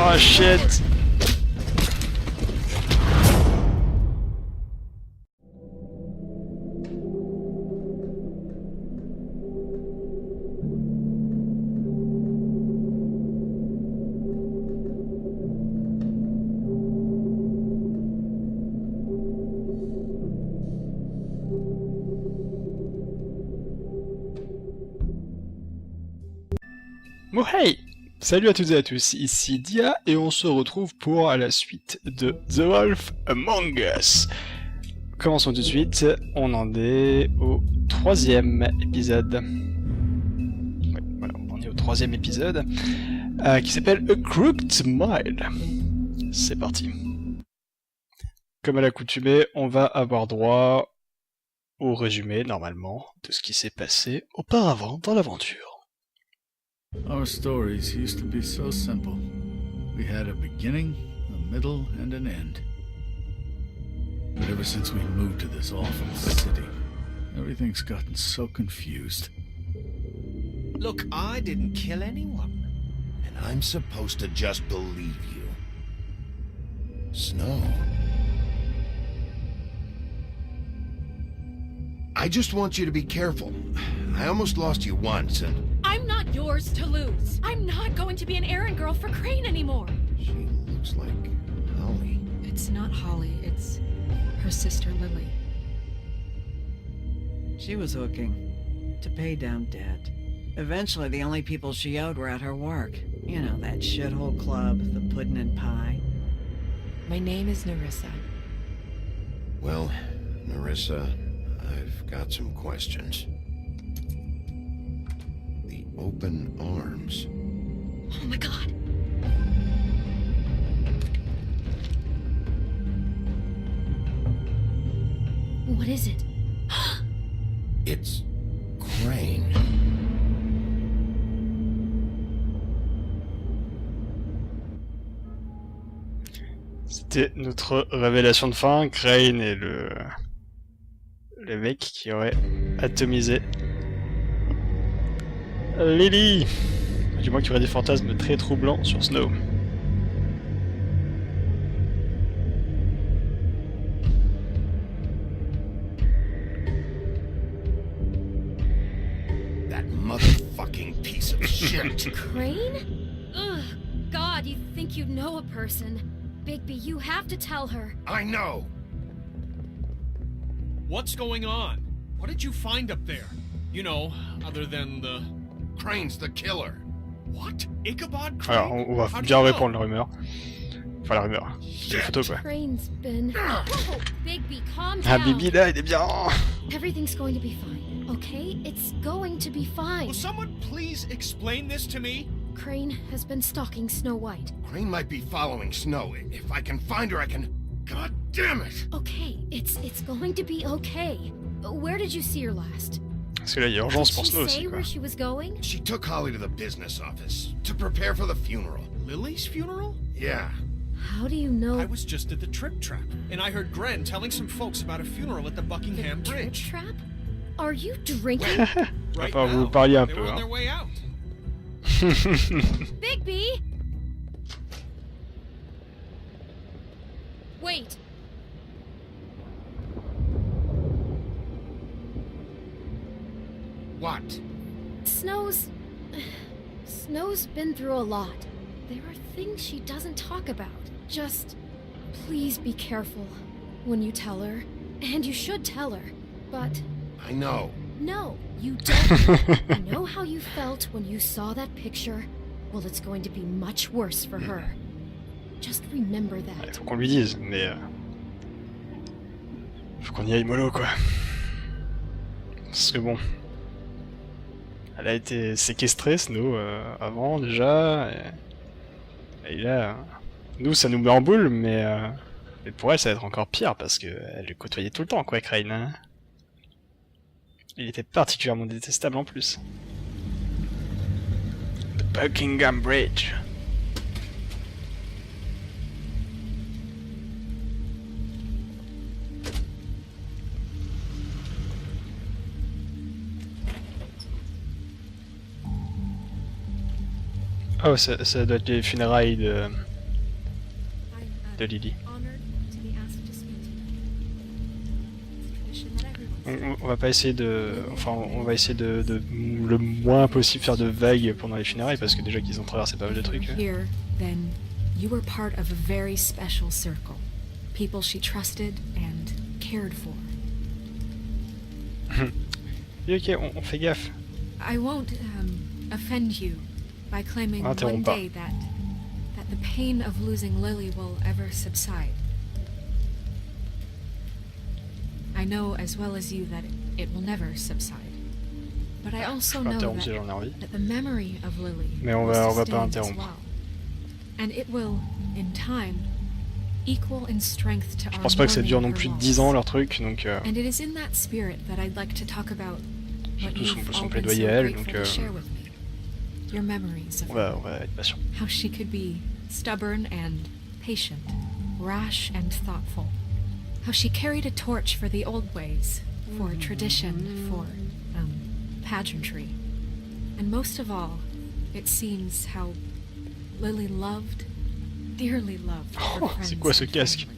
Oh shit. Oh hey! Salut à toutes et à tous, ici Dia et on se retrouve pour la suite de The Wolf Among Us. Commençons tout de suite, on en est au 3e épisode. Ouais, voilà, on en est au 3e épisode qui s'appelle A Crooked Smile. C'est parti. Comme à l'accoutumée, on va avoir droit au résumé, normalement, de ce qui s'est passé auparavant dans l'aventure. Our stories used to be so simple. We had a beginning, a middle, and an end. But ever since we moved to this awful city, everything's gotten so confused. Look, I didn't kill anyone. And I'm supposed to just believe you. Snow. I just want you to be careful. I almost lost you once, and... I'm not yours to lose. I'm not going to be an errand girl for Crane anymore. She looks like Holly. It's not Holly, it's her sister Lily. She was hooking to pay down debt. Eventually, the only people she owed were at her work. You know, that shithole club, the puddin' and pie. My name is Nerissa. Well, Nerissa, I've got some questions. The open arms. Oh my god. What is it? It's Crane. C'était notre révélation de fin, Crane est le mec qui aurait atomisé Lily. Du moins qu'il y aurait des fantasmes très troublants sur Snow. That motherfucking piece of shit. Crane? Ugh, God, you think you know a person. Bigby, you have to tell her. I know. What's going on? What did you find up there? You know, other than the... Crane's the killer. What? Ichabod Crane? Alors, on va bien répondre la rumeur. Enfin, la rumeur. C'est la photo, quoi. Crane's been... Oh, Bigby, calm down. Ah, Bibi, là, il est bien. Everything's going to be fine, okay? It's going to be fine. Will someone please explain this to me? Crane has been stalking Snow White. Crane might be following Snow. If I can find her, I can... God damn it! Okay, it's going to be okay. Where did you see her last? Parce que là, il y a urgence pour Did Snow she say aussi, quoi. where she was going? She took Holly to the business office to prepare for the funeral. Lily's funeral? Yeah. How do you know? I was just at the Trip Trap, and I heard Gren telling some folks about a funeral at the Buckingham The Bridge. Trip Trap? Are you drinking? Right Enfin, vous now, parliez un they peu, were on hein. their way out. Bigby! Wait. What? Snow's been through a lot. There are things she doesn't talk about. Just please be careful when you tell her. And you should tell her. But I know. no, you don't. I know how you felt when you saw that picture. Well, it's going to be much worse for her. Just remember Il that. faut qu'on lui dise, mais... faut qu'on y aille mollo, quoi. Parce que bon... Elle a été séquestrée, Snow, avant, déjà... Et là... Nous, ça nous met en boule, mais pour elle, ça va être encore pire, parce qu'elle le côtoyait tout le temps, quoi, Crane. Hein. Il était particulièrement détestable, en plus. The Buckingham Bridge. Oh, ça doit être les funérailles de de Lily. Honored to be asked to speak to you. It's a tradition that everyone On va pas essayer de... Enfin, on va essayer de le moins possible faire de vagues pendant les funérailles, parce que déjà qu'ils ont traversé pas mal de If you trucs. were here, then you were part of a very special circle. People she trusted and cared for. Et ok, on fait gaffe. I won't offend you by claiming one Interromps pas. day that the pain of losing Lily will ever subside. I know as well as you that it will never subside. But I also know Interrompre si j'en ai envie. that the memory of Lily Mais on will va pas sustain as interrompre. well. And it will, in time, equal in strength to Je our pense pas que ça dure non mourning plus her 10 ans loss. leur truc, donc And it is in that spirit that I'd like to talk about what surtout son you've all been so plaidoyer à elle, grateful donc to share with me. Your memories of on her. va être patient. How she could be stubborn and patient, rash and thoughtful. How she carried a torch for the old ways, for tradition, for pageantry. And most of all, it seems how Lily loved, dearly loved her Oh, friends c'est quoi ce and casque? family.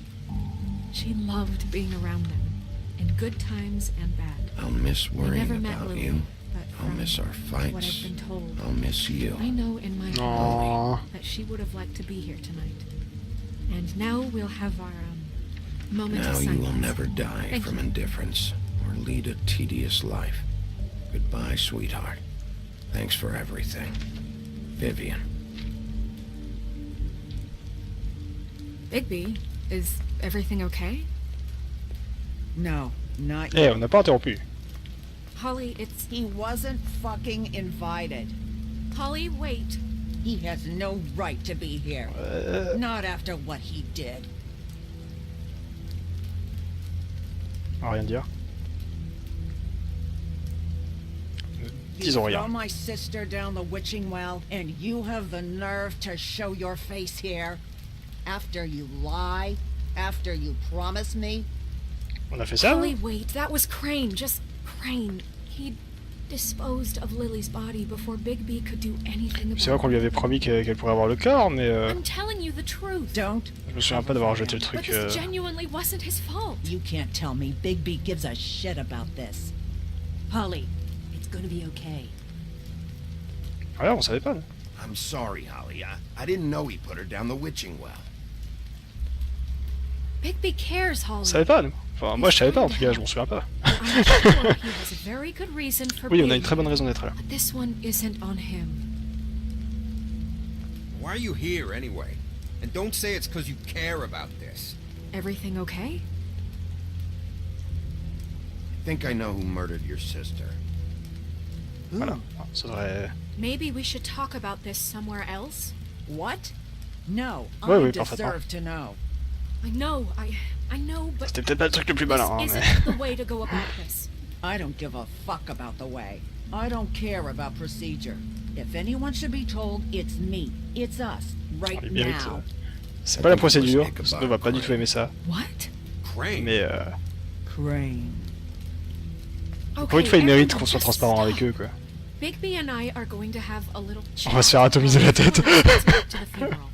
She loved being around them, in good times and bad. I'll miss I worrying never met about Lily, you. but I'll from miss our what I've fights. been told, I'll miss you. I know in my heart Non. that she would have liked to be here tonight. And now we'll have our moment Now of you silence. will never die Thank from you. indifference or lead a tedious life. Goodbye, sweetheart. Thanks for everything. Vivian. Bigby, is everything okay? No, not Eh, yet. on n'a pas interrompu. Holly, it's... He wasn't fucking invited. Holly, wait. He has no right to be here. Not after what he did. On va rien dire. You Disons throw rien. my sister down the witching well, and you have the nerve to show your face here? After you lie? After you promise me? On a fait ça? Holly, wait. That was Crane. Just Crane. He disposed of Lily's body before Bigby could do anything C'est vrai about qu'on lui it. avait promis qu'elle pourrait avoir le corps, mais I'm telling you the truth. Don't. je me souviens pas d'avoir jeté le But truc. this genuinely wasn't his fault. You can't tell me Bigby gives a shit about this. Holly, it's gonna be okay. Ouais, on savait pas. Non. I'm sorry, Holly. I didn't know he put her down the witching well. Bigby cares, Holly. On savait pas, nous. Enfin, moi je savais pas en tout cas, je m'en souviens pas. I'm sure he has a very good reason for Oui, on a being une très bonne raison d'être là. But this one isn't on him. Why are you here anyway? And don't say it's because you care about this. Everything okay? I think I know who murdered your sister. Voilà. Ça devrait... Maybe we should talk about this somewhere else? What? No, Oui, I oui, parfaitement. deserve to know. I know, but C'était peut-être pas le truc le plus malin, hein, this mais... isn't the way to go about this. I don't give a fuck about the way. I don't care about procedure. If anyone should be told, it's me. It's us. Right Il mérite. now. C'est pas la procédure, Snow va pas du tout aimer ça. What? Crane. Mais Crane. pour une fois, il mérite everyone, qu'on soit just transparent avec stop. eux, quoi. Bigby and I are going to have a little chat. On va se faire atomiser la tête. before we get to the funeral.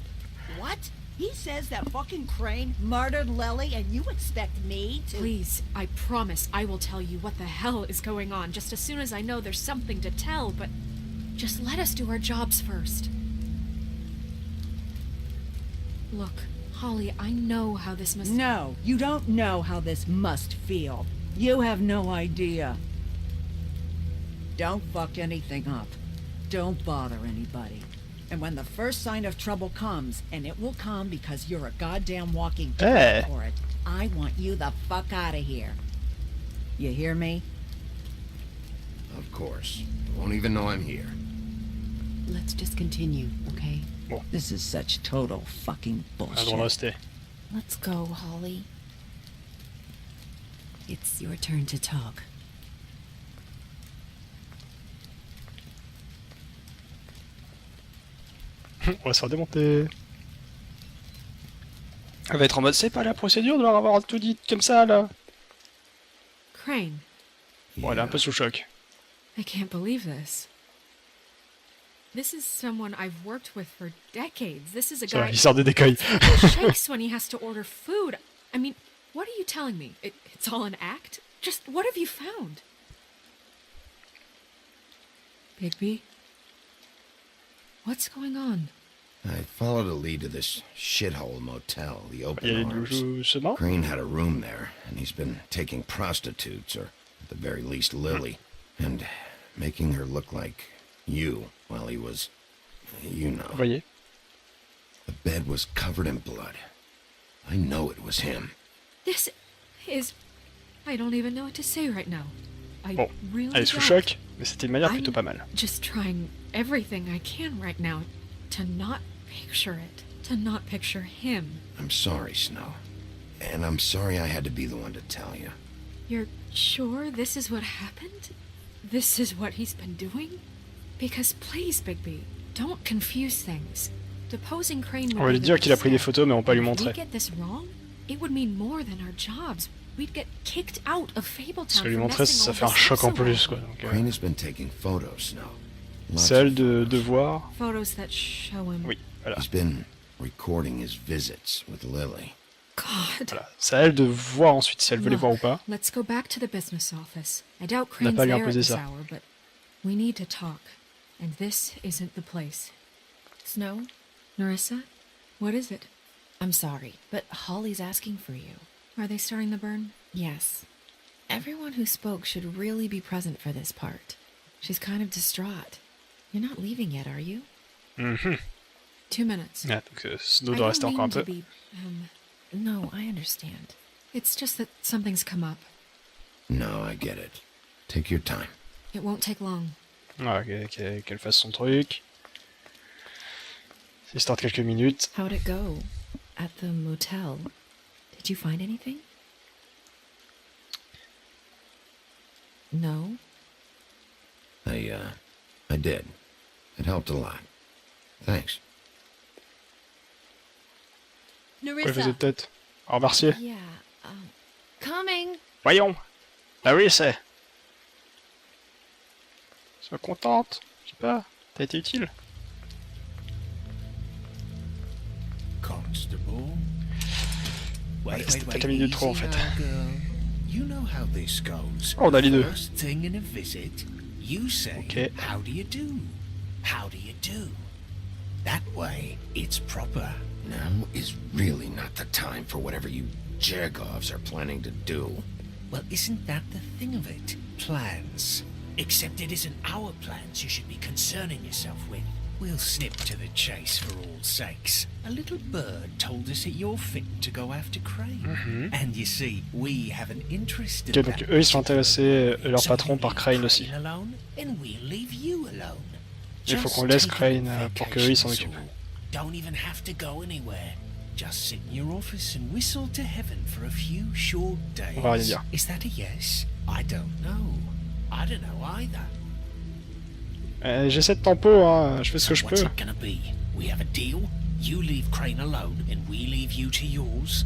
What? He says that fucking Crane murdered Lily and you expect me to... Please, I promise I will tell you what the hell is going on just as soon as I know there's something to tell, but just let us do our jobs first. Look, Holly, I know how this must... No, you don't know how this must feel. You have no idea. Don't fuck anything up. Don't bother anybody. And when the first sign of trouble comes, and it will come because you're a goddamn walking Hey. for it, I want you the fuck out of here. You hear me? Of course. Won't even know I'm here. Let's just continue, okay? This is such total fucking On a le droit de bullshit. rester. Let's go, Holly. It's your turn to talk. On va se faire démonter. Elle va être en mode, c'est pas la procédure de leur avoir tout dit comme ça, là. Crane, Bon, elle est un peu sous choc. I can't believe this. This is someone I've worked with for decades. This is a Tiens, guy il sort des décailles. who shakes when he has to order food. I mean, what are you telling me? It's all an act? Just what have you found? Bigby? What's going on? I followed a lead to this shithole motel, the Il y Open a Arms. doucement. Crane had a room there, and he's been taking prostitutes, or at the very least Lily, and making her look like you while he was, you know. Voyez. The bed was covered in blood. I know it was him. This is... I don't even know what to say right now. I Bon, really elle est sous don't. choc, mais c'était une manière I'm plutôt pas mal. just trying everything I can right now to not picture it. To not picture him. I'm sorry, Snow. And I'm sorry I had to be the one to tell you. You're sure this is what happened? This is what he's been doing? Because please, Bigby, don't confuse things. Deposing Crane would On va be lui the dire qu'il a pris des step. photos, mais on va pas lui If we montrer. get this wrong, it would mean more than our jobs. We'd get kicked out of Fabletown Parce que lui for montrer, messing ça all fait un this choc en up so plus, well. quoi. Donc, Crane has been taking photos, Snow. Lots c'est à elle of de photos. voir. Photos that show him. Oui, voilà. He's been recording his visits with Lily. God. Voilà. C'est à elle de voir ensuite si elle veut les voir ou pas. Let's go back to the business office. I doubt On n'a Crane's pas lui there at imposer this ça. hour, but we need to talk. And this isn't the place. Snow, Narissa, what is it? I'm sorry, but Holly's asking for you. Are they starting the burn? Yes. Everyone who spoke should really be present for this part. She's kind of distraught. You're not leaving yet, are you? Mhm. 2 minutes. Ah, donc Snow I doit don't rester encore un mean to peu. be, No, I understand. it's just that something's come up. No, I get it. Take your time. It won't take long. Ah, qu'elle fasse son truc. Histoire de quelques minutes. How'd it go? At the motel? Did you find anything? No? I did. It helped a lot. Thanks. Ouais, faisait peut-être. Au remercier. Yeah, coming! Voyons. Larissa. Sois contente. Je sais pas. T'as été utile. Constable. Ouais, c'était peut-être la minute trop en fait. You know how this goes. Oh, on a les deux. First thing in a visit, you say, Ok. how do you do? How do you do? That way, it's proper. Now is really not the time for whatever you Jergovs are planning to do. Well, isn't that the thing of it? Plans. Except it isn't our plans you should be concerning yourself with. We'll snip to the chase for all sakes. A little bird told us that you're fit to go after Crane. And you see, we have an interest in Ok, donc eux ils sont intéressés, leur patron, par Crane aussi. Alone, and we'll leave you alone. Il faut Just qu'on laisse take a Crane vacation, pour qu'eux ils s'en that's occupent. all. Don't even have to go anywhere. Just sit in your office and whistle to heaven for a few short days. On va rien dire. Is that a yes? I don't know. I don't know either. J'ai 7 tempos, hein. Je fais ce que je What's peux. it gonna be? We have a deal? You leave Crane alone, and we leave you to yours?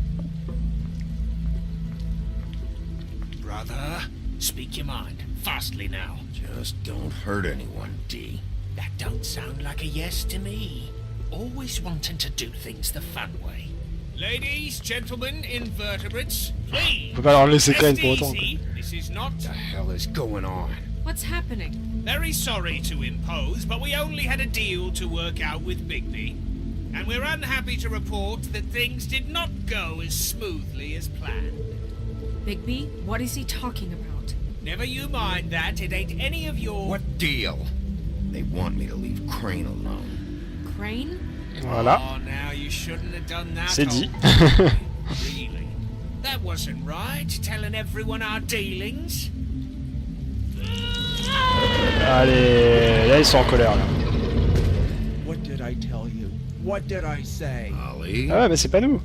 Brother, speak your mind. Fastly now. Just don't hurt anyone, D. That don't sound like a yes to me. Always wanting to do things the fun way. Ladies, gentlemen, invertebrates, please. On peut pas leur laisser rest Crane pour autant. easy. This is not... What the hell is going on? What's happening? Very sorry to impose, but we only had a deal to work out with Bigby. And we're unhappy to report that things did not go as smoothly as planned. Bigby, what is he talking about? Never you mind that, it ain't any of your... What deal? They want me to leave Crane alone. Crane? Voilà. Oh, now you shouldn't have done that. C'est dit. old Really? That wasn't right, telling everyone our dealings. Allez, là ils sont en colère là. What did I tell you? What did I say? Ollie? Ah ouais, mais c'est pas nous.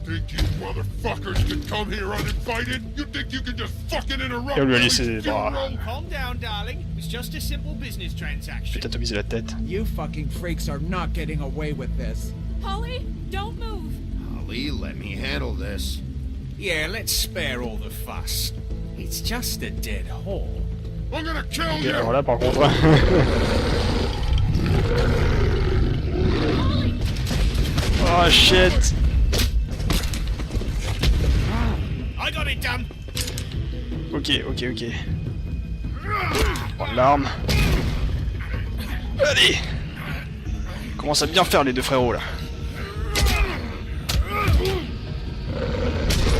Think you motherfuckers can come here uninvited? You think you can just fucking interrupt? Et on lui a me laissé with des bras. funeral? Calm down, darling. It's just a simple business transaction. Peut-être atomiser la tête. You fucking freaks are not getting away with this. Holly, don't move! Ollie, let me handle this. Yeah, let's spare all the fuss. It's just a dead whore. I'm gonna kill Ok, you! alors là par contre. Ah shit. I got it done. Ok. Prends l'arme. Allez. Commence à bien faire les deux frérots là.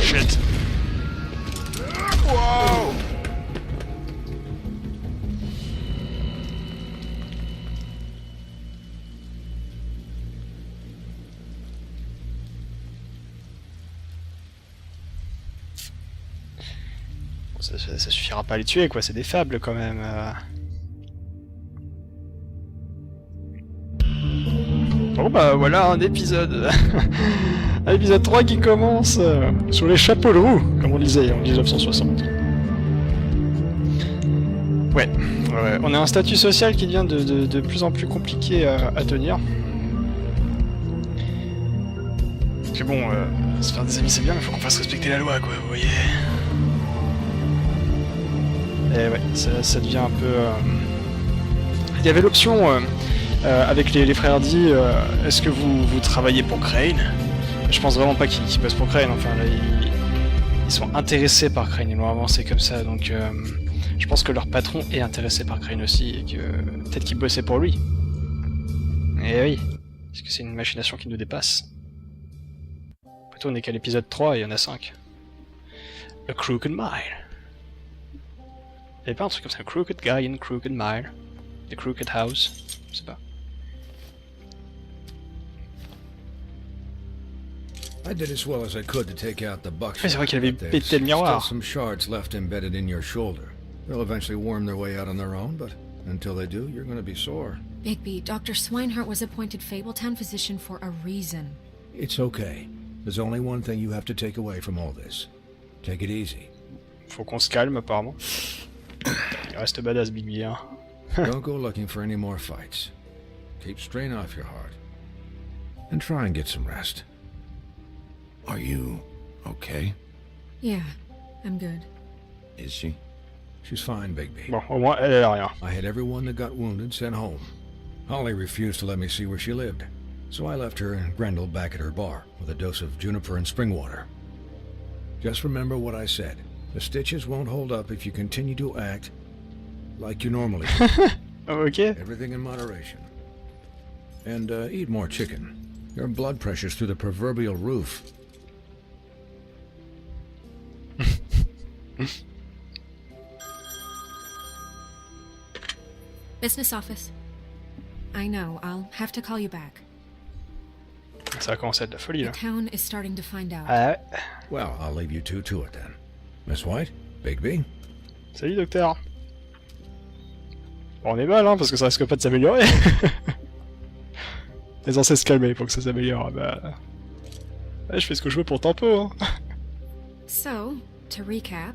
Shit. Wow. Bon, ça suffira pas à les tuer quoi, c'est des fables quand même. Bon bah voilà un épisode. Un épisode 3 qui commence sur les chapeaux de roue, comme on disait en 1960. Ouais, on a un statut social qui devient de plus en plus compliqué à tenir. Parce que bon, se faire des amis c'est bien, mais faut qu'on fasse respecter la loi quoi, vous voyez. Et ouais, ça devient un peu... Il y avait l'option... avec les frères D, est-ce que vous travaillez pour Crane? Je pense vraiment pas qu'ils bossent pour Crane, enfin là, ils sont intéressés par Crane, ils l'ont avancé comme ça, donc je pense que leur patron est intéressé par Crane aussi, et que peut-être qu'ils bossaient pour lui. Et oui, parce que c'est une machination qui nous dépasse. Plutôt on est qu'à l'épisode 3 et il y en a 5. A Crooked Mile. Il y avait pas un truc comme ça, Crooked Guy in Crooked Mile, The Crooked House, je sais pas. I did as well as I could to take out the buckshot. Ouais, c'est vrai qu'il avait but pété there's le miroir. still some shards left embedded in your shoulder. They'll eventually worm their way out on their own, but until they do, you're going to be sore. Bigby, Dr. Swinehart was appointed Fabletown physician for a reason. It's okay. There's only one thing you have to take away from all this. Take it easy. Faut qu'on se calme apparemment. Il reste badass Bigby hein. Don't go looking for any more fights. Keep strain off your heart. And try and get some rest. Are you okay? Yeah, I'm good. Is she? She's fine, Bigby. Bon, au moins elle a rien. I had everyone that got wounded sent home. Holly refused to let me see where she lived, so I left her and Grendel back at her bar with a dose of juniper and spring water. Just remember what I said. The stitches won't hold up if you continue to act like you normally do. Okay. Everything in moderation. And eat more chicken. Your blood pressure's through the proverbial roof. Business office. I know, I'll have to call you back. Ça va commencer à être de la folie The là. town is starting to find out. Ah ouais. Well, I'll leave you two to it then. Miss White, Bigby. Salut docteur. Bon, on est mal hein, parce que ça risque pas de s'améliorer. Les censés se calmer pour que ça s'améliore. Bah... Ouais, je fais ce que je veux pour tempo hein. So, to recap,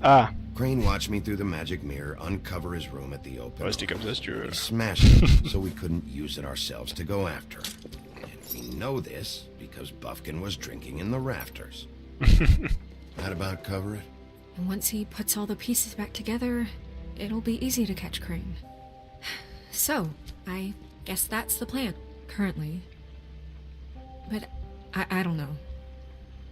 Ah, Crane watched me through the magic mirror uncover his room at the open. restez comme ça si tu veux. We smashed it so we couldn't use it ourselves to go after. And we know this because Buffkin was drinking in the rafters. That about cover it? and once he puts all the pieces back together, it'll be easy to catch Crane. So, I guess that's the plan, currently. But I don't know.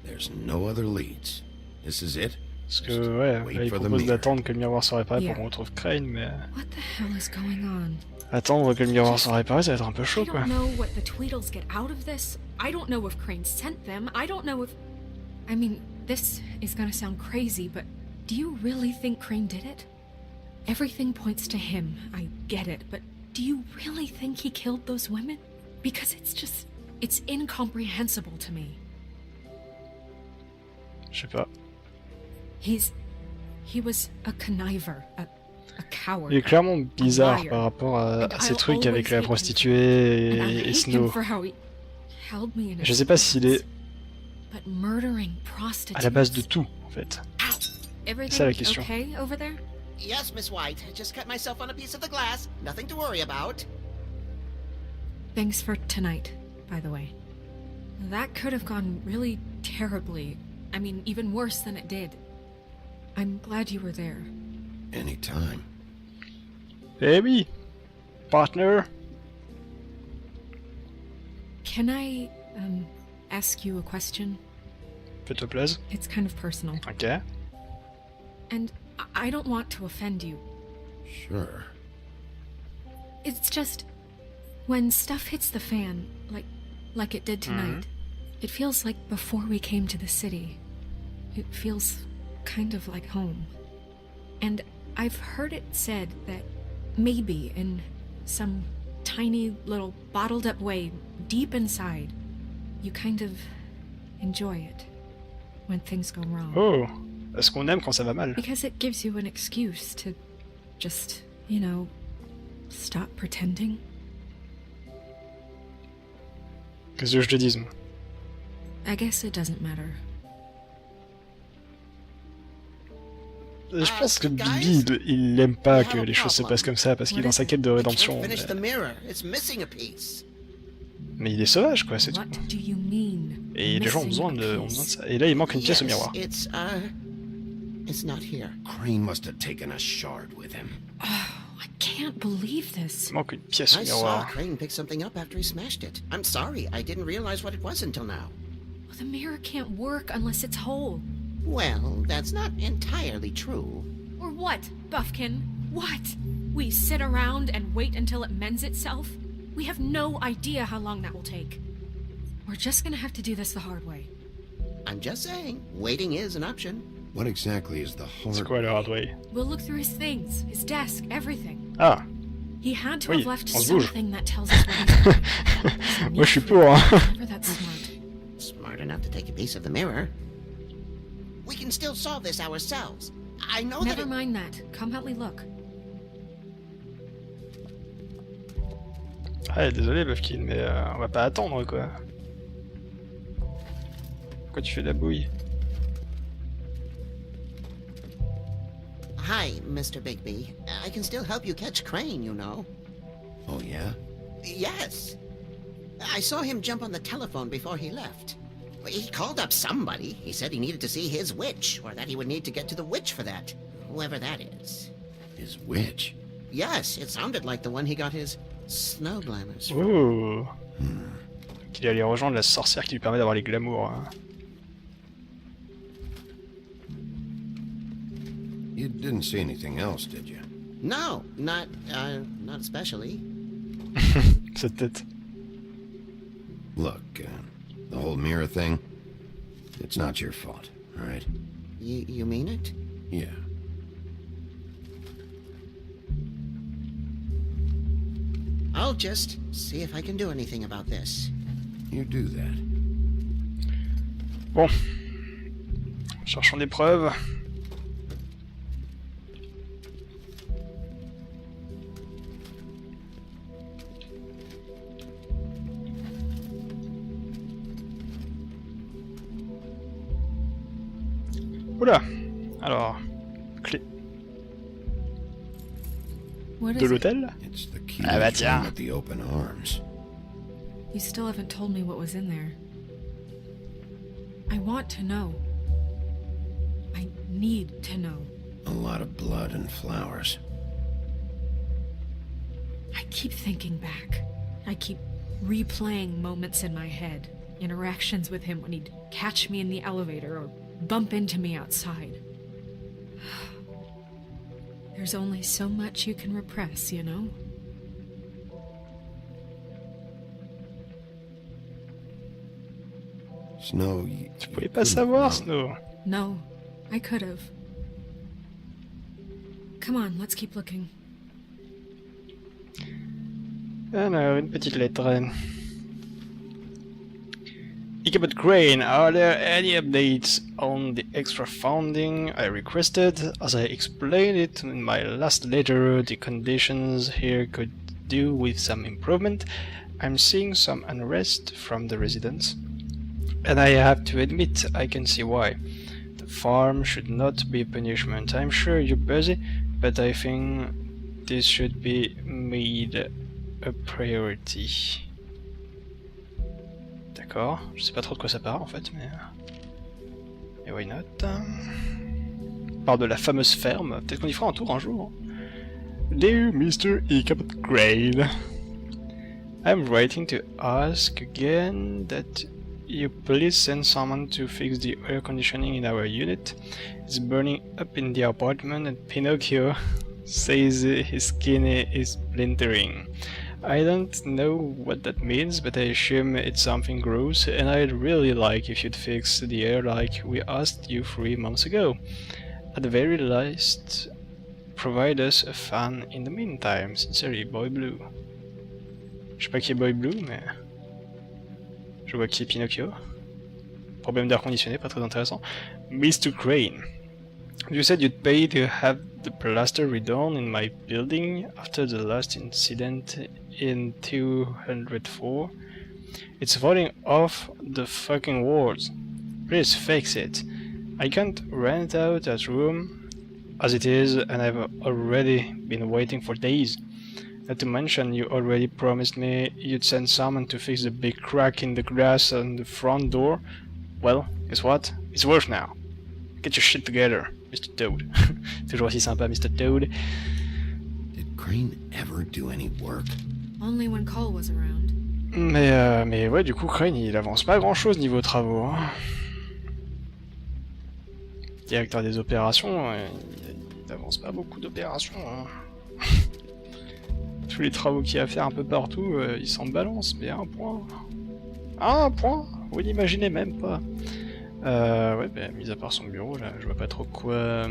There's no other leads. This is it? Parce que ouais, Wait là, il for the propose mirror. d'attendre que le miroir soit réparé Yeah. pour qu'on retrouve Crane, mais... What the hell is going on? Attendre que le miroir soit réparé, ça va être un peu I chaud quoi. don't know what the Tweedles get out of this. I don't know if Crane sent them. I don't know if... I mean, this is gonna sound crazy, but do you really think Crane did it? Everything points to him. I get it, but do you really think he killed those women? Because it's just... it's incomprehensible to me. Je sais pas. He was a conniver, a coward. Il est clairement bizarre liar. par rapport à And ces I'll trucs avec always la hate him. prostituée And I et hate him Snow. for how he held me in Je his sais pas s'il est But murdering prostitutes. à la base de tout, en fait. Everything C'est ça la question. okay over there? Yes, Miss White. Just cut myself on a piece of the glass. Nothing to worry about. Thanks for tonight, by the way. That could have gone really terribly. I mean, even worse than it did. I'm glad you were there. Anytime. Eh oui! Partner! Can I ask you a question? Fais-toi plaisir. It's kind of personal. Ok. And I don't want to offend you. Sure. It's just... when stuff hits the fan, like it did tonight, it feels like before we came to the city. It feels kind of like home. And I've heard it said that maybe in some tiny little bottled up way deep inside, you kind of enjoy it when things go wrong. Oh, est-ce qu'on aime quand ça va mal? Because it gives you an excuse to just, you know, stop pretending. Qu'est-ce que je te dise, moi? I guess it doesn't matter. Je pense que Bibi, il aime pas que les choses se passent comme ça parce qu'il est dans sa quête de rédemption. Mais il est sauvage, quoi, c'est tout. Et les gens ont besoin de ça. Et là, il manque une pièce au miroir. It's not here. Crane must have taken a shard with him. I can't believe this. Il manque une pièce au I saw miroir. Crane pick something up after he smashed it. I'm sorry, I didn't realize what it was until now. Well, the mirror can't work unless it's whole. Well, that's not entirely true. Or what, Buffkin? What? We sit around and wait until it mends itself? We have no idea how long that will take. We're just gonna have to do this the hard way. I'm just saying, waiting is an option. What exactly is the hard C'est quoi le hard way? We'll look through his things, his desk, everything. Ah. He had to Oui, have left on se bouge. something that tells us what he's doing. Moi, je suis pour, hein. Remember, that's smart. Smart enough to take a piece of the mirror. We can still solve this ourselves. I know Never that mind that. Come help me look. Ah, désolé, Buffkin, mais on va pas attendre, quoi. Pourquoi tu fais de la bouille? Hi, Mr. Bigby. I can still help you catch Crane, you know. Oh, yeah? Yes. I saw him jump on the telephone before he left. He called up somebody. He said he needed to see his witch, or that he would need to get to the witch for that. Whoever that is. His witch? Yes, it sounded like the one he got his snow glamours from. Oh. Qu'il est allé rejoindre la sorcière qui lui permet d'avoir les glamours. Hein. You didn't see anything else, did you? No, not especially. Cette tête. Look, the whole mirror thing, it's not your fault, alright? You mean it? Yeah. I'll just see if I can do anything about this. You do that. Bon. Cherchons des preuves. Oula. Alors, clé What de is it? l'hôtel. It's the key Ah bah tiens. at the open arms. You still haven't told me what was in there. I want to know. I need to know. A lot of blood and flowers. I keep thinking back. I keep replaying moments in my head. Interactions with him when he'd catch me in the elevator or bump into me outside. There's only so much you can repress, you know? Snow, Tu pouvais pas savoir, Snow. No, I could have. Come on, let's keep looking. Alors, une petite lettre. Ichabod Crane, are there any updates on the extra funding I requested? As I explained it in my last letter, the conditions here could do with some improvement. I'm seeing some unrest from the residents, and I have to admit I can see why. The farm should not be punishment. I'm sure you're busy, but I think this should be made a priority. D'accord, je sais pas trop de quoi ça parle en fait, mais... Et why not? On parle de la fameuse ferme, peut-être qu'on y fera un tour un jour. Dear Mr. Ichabod Crane, I'm writing to ask again that you please send someone to fix the air conditioning in our unit. It's burning up in the apartment and Pinocchio says his skin is splintering. I don't know what that means, but I assume it's something gross, and I'd really like if you'd fix the air like we asked you 3 months ago. At the very least, provide us a fan in the meantime. Sincerely, Boy Blue. Je sais pas qui est Boy Blue, mais je vois qui est Pinocchio. Problème d'air conditionné, pas très intéressant. Mr. Crane. You said you'd pay to have the plaster redone in my building after the last incident in 204. It's falling off the fucking walls. Please fix it. I can't rent out that room as it is, and I've already been waiting for days. Not to mention, you already promised me you'd send someone to fix the big crack in the glass on the front door. Well, guess what? It's worse now. Get your shit together, Mr. Toad. Toujours aussi sympa, Mr. Toad. Did Crane ever do any work? Only when Cole was around. Mais ouais, du coup, Crane, il avance pas grand-chose niveau travaux. Hein. Directeur des opérations, il avance pas beaucoup d'opérations. Hein. Tous les travaux qu'il y a à faire un peu partout, il s'en balance, mais un point. Un point? Vous n'imaginez même pas. Ouais, bah, mis à part son bureau, là, je vois pas trop quoi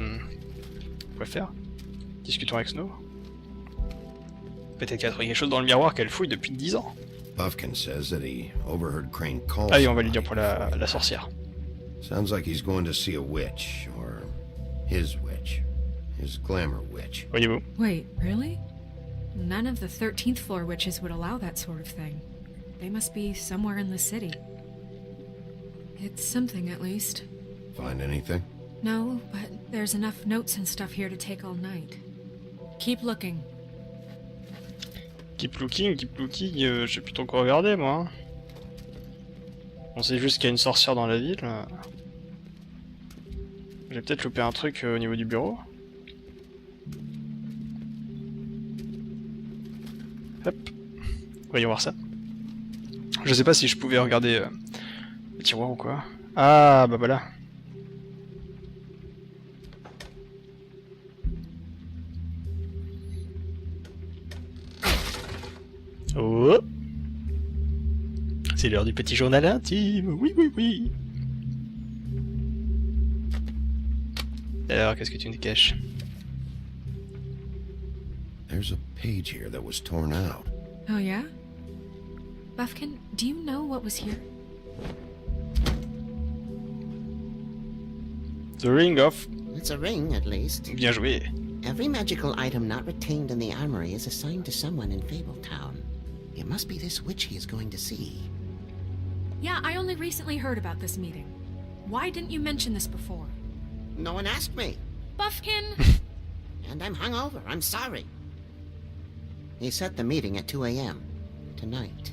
faire. Discutons avec Snow. Peut-être qu'elle a trouvé quelque chose dans le miroir qu'elle fouille depuis 10 ans. Buffkin says that he overheard Crane call. Allez, on va lui dire pour la sorcière. Sounds like he's going to see a witch, or his glamour witch. Voyez-vous? Wait, really? None of the 13th floor witches would allow that sort of thing. They must be somewhere in the city. It's something, at least. Find anything? No, but there's enough notes and stuff here to take all night. Keep looking. Keep looking, je sais plus trop quoi regarder, moi. On sait juste qu'il y a une sorcière dans la ville. J'ai peut-être loupé un truc au niveau du bureau. Hop. Voyons voir ça. Je sais pas si je pouvais regarder le tiroir ou quoi. Ah, bah voilà. Oh! C'est l'heure du petit journal intime. Oui, oui, oui. Alors, qu'est-ce que tu nous caches? There's a page here that was torn out. Oh, yeah? Buffkin, do you know what was here? The ring of... It's a ring, at least. Bien joué. Every magical item not retained in the armory is assigned to someone in Fabletown. It must be this witch he is going to see. Yeah, I only recently heard about this meeting. Why didn't you mention this before? No one asked me. Buffkin! And I'm hungover. I'm sorry. He set the meeting at 2 a.m. tonight.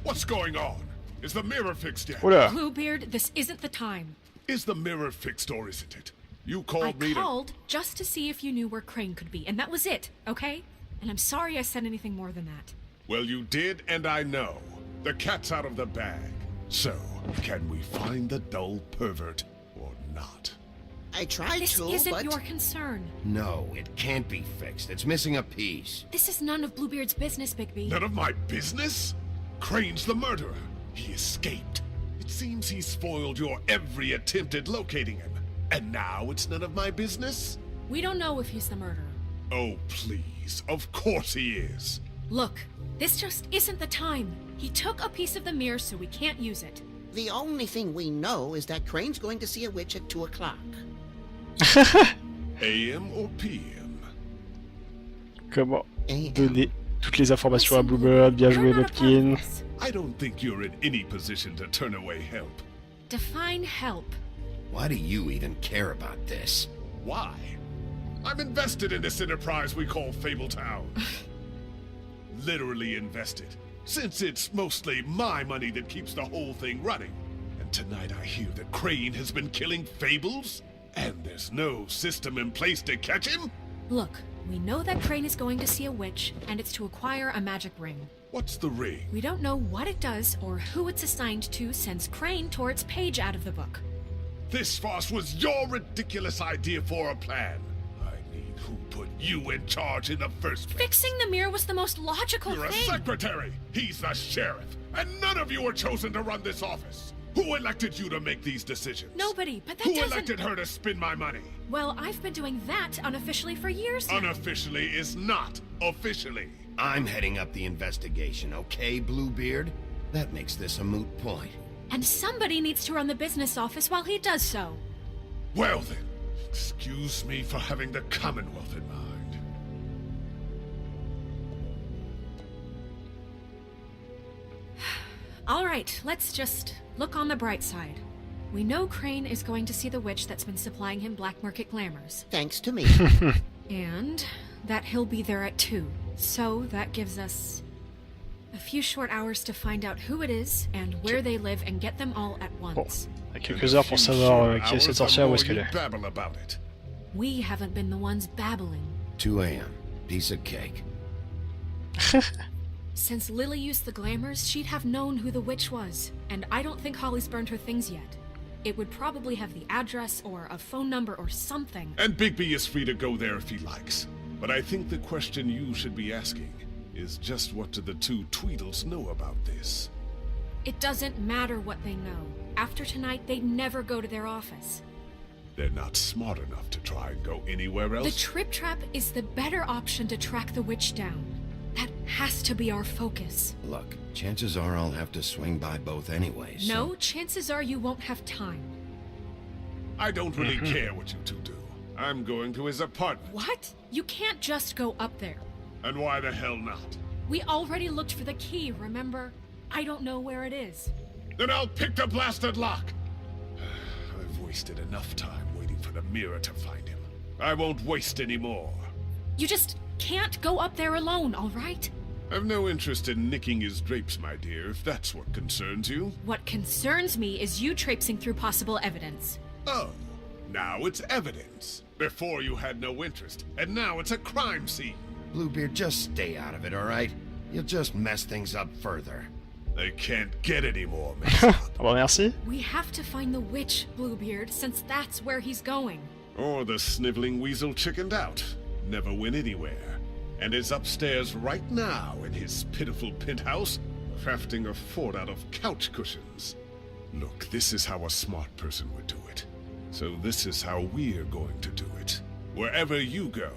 What's going on? Is the mirror fixed yet? Oula. Bluebeard, this isn't the time. Is the mirror fixed or isn't it? You called me I called just to see if you knew where Crane could be, and that was it, okay? And I'm sorry I said anything more than that. Well, you did, and I know. The cat's out of the bag. So, can we find the dull pervert or not? I tried This to, isn't but... your concern. No, it can't be fixed. It's missing a piece. This is none of Bluebeard's business, Bigby. None of my business? Crane's the murderer. He escaped. It seems he spoiled your every attempt at locating him. And now it's none of my business? We don't know if he's the murderer. Oh, please. Of course he is. Look, this just isn't the time. He took a piece of the mirror, so we can't use it. The only thing we know is that Crane's going to see a witch at 2 o'clock. AM or PM? Comment donner toutes les informations à Bluebird? Bien joué, Buffkin. I don't think you're in any position to turn away help. Define help. Why do you even care about this? Why? I'm invested in this enterprise we call Fabletown. Literally invested, since it's mostly my money that keeps the whole thing running. And tonight I hear that Crane has been killing fables? And there's no system in place to catch him? Look, We know that Crane is going to see a witch, and it's to acquire a magic ring. What's the ring? We don't know what it does or who it's assigned to since Crane tore its page out of the book. This farce was your ridiculous idea for a plan. I mean, who put you in charge in the first place? Fixing the mirror was the most logical You're thing. a secretary! He's the sheriff! And none of you were chosen to run this office! Who elected you to make these decisions? Nobody, but that Who doesn't... elected her to spend my money? Well, I've been doing that unofficially for years now. Unofficially is not officially. I'm heading up the investigation, okay, Bluebeard? That makes this a moot point. And somebody needs to run the business office while he does so. Well then, excuse me for having the Commonwealth in mind. All right, let's just look on the bright side. We know Crane is going to see the witch that's been supplying him black market glamours. Thanks to me. And that he'll be there at 2. So that gives us a few short hours to find out who it is and where they live and get them all at once. On a quelques heures pour savoir qui est cette sorcière, où est-ce qu'elle est. Babble about it. We haven't been the ones babbling. 2 a.m. Piece of cake. Since Lily used the glamours, she'd have known who the witch was. And I don't think Holly's burned her things yet. It would probably have the address or a phone number or something. And Bigby is free to go there if he likes. But I think the question you should be asking is just what do the 2 Tweedles know about this? It doesn't matter what they know. After tonight, they'd never go to their office. They're not smart enough to try and go anywhere else. The Trip Trap is the better option to track the witch down. That has to be our focus. Look, chances are I'll have to swing by both anyways. So... No, chances are you won't have time. I don't really care what you 2 do. I'm going to his apartment. What? You can't just go up there. And why the hell not? We already looked for the key, remember? I don't know where it is. Then I'll pick the blasted lock! I've wasted enough time waiting for the mirror to find him. I won't waste any more. You just can't go up there alone, all right? I've no interest in nicking his drapes, my dear, if that's what concerns you. What concerns me is you traipsing through possible evidence. Oh, now it's evidence. Before you had no interest, and now it's a crime scene. Bluebeard, just stay out of it, alright? You'll just mess things up further. They can't get any more messed up. Bon, merci. We have to find the witch, Bluebeard, since that's where he's going. Or the sniveling weasel chickened out. Never went anywhere. And is upstairs right now in his pitiful penthouse, crafting a fort out of couch cushions. Look, this is how a smart person would do it. So this is how we're going to do it. Wherever you go,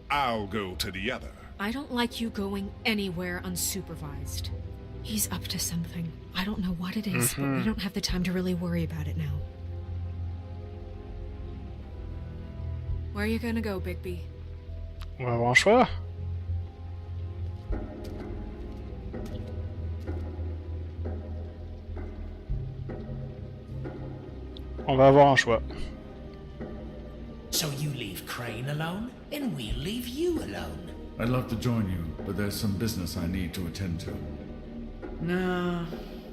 I'll go to the other. I don't like you going anywhere unsupervised. He's up to something. I don't know what it is, but we don't have the time to really worry about it now. Where are you gonna go, Bigby? On va avoir un choix. On va avoir un choix. So you leave Crane alone, and we'll leave you alone. I'd love to join you, but there's some business I need to attend to. No,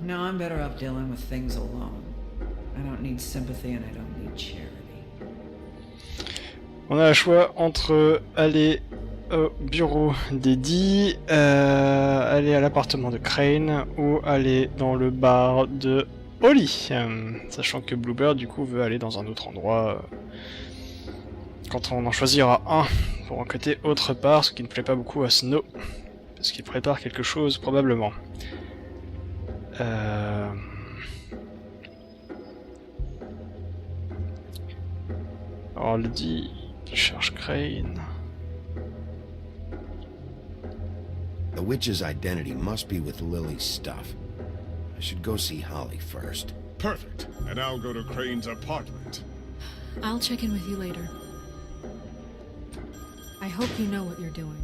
I'm better off dealing with things alone. I don't need sympathy and I don't need charity. On a le choix entre aller au bureau d'Eddie, aller à l'appartement de Crane ou aller dans le bar de Holly. Sachant que Bluebird du coup veut aller dans un autre endroit quand on en choisira un pour enquêter autre part, ce qui ne plaît pas beaucoup à Snow. Parce qu'il prépare quelque chose probablement. Alors on le dit, il cherche Crane. The witch's identity must be with Lily's stuff. I should go see Holly first. Perfect. And I'll go to Crane's apartment. I'll check in with you later. I hope you know what you're doing.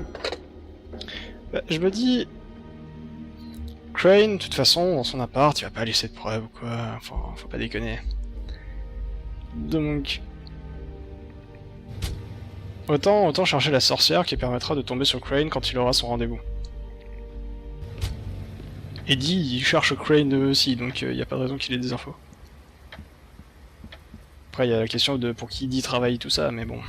Bah, je me dis... Crane, de toute façon, dans son appart, il va pas laisser de preuves ou quoi, enfin, faut pas déconner. Donc... Autant chercher la sorcière qui permettra de tomber sur Crane quand il aura son rendez-vous. Eddie, il cherche Crane aussi, donc il n'y a pas de raison qu'il ait des infos. Après, il y a la question de pour qui Eddie travaille tout ça, mais bon.